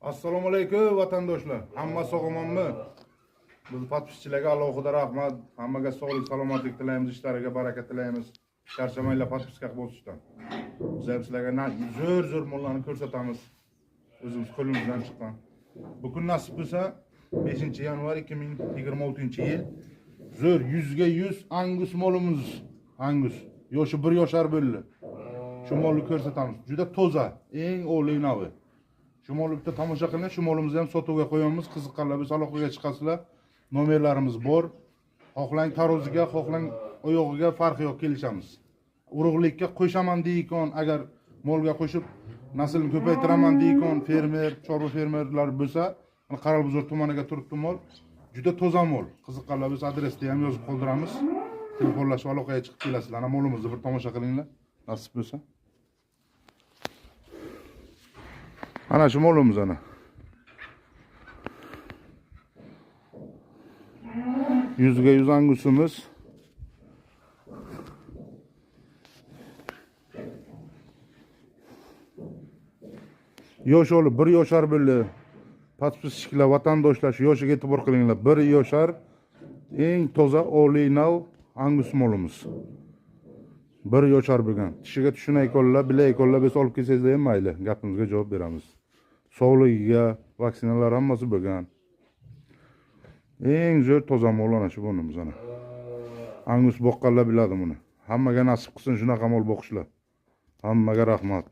Assalomu alaykum vatandoshlar. Hamma sog'monmi? Biz podpischilarga alohida rahmat. Hammaga sog'lik, salomatlik tilaymiz, ishlariga baraka tilaymiz. Charchamanglar podpiska qilib o'tishdan. Biz ham sizlarga zo'r mollarni ko'rsatamiz. O'zimiz qo'limizdan chiqqan. Bugun nasib bo'lsa 5-yanvar 2026-yil zo'r 100 ga 100 Angus molimiz. Angus. Yoshi 1 yoshar bo'ldi. Shu molni ko'rsatamiz. Juda toza, eng oliy navi. Shu molni bitta tomosha qiling, shu molimizni ham sotuvga qo'yamiz. Qiziqqanlar bo'lsa aloqaga chiqasizlar. Nomerlarimiz bor. Xohlang taroziga, xohlang oyog'iga farqi yo'q, kelishamiz. Urug'likka qo'shaman deyikon, agar molga qo'shib naslni ko'paytiraman deyikon, fermer, chorva fermerlar bo'lsa, Qarabuzor tumaniga turibdi mol. Juda toza mol. Qiziqqanlar bo'lsa adresni ham yozib qoldiramiz. Telefonlashib aloqaga chiqib kelasizlar. Ana molimizni bir tomosha qilinglar, nasib bo'lsa. Ana shu molimiz ana. 100 ga 100 angusimiz. Yosh olib 1 yoshar bo'ldi. Podpischiklar, vatandoshlar shu yoshiga e'tibor qilinglar. 1 yoshar eng toza oliy nav angus molimiz. 1 yoshar bo'lgan. Tishiga tushunay ekonlar, bilay ekonlar, biz olib kelsangizlar ham mayli, gapimizga javob beramiz. Sog'ligiga vaksinalar hammasi bo'lgan. Eng zo'r toza mol ana shu bo'limiz ana. Angus boqqanlar biladi buni. Hammaga nasib qilsin shunaqa mol boqishlar. Hammaga rahmat.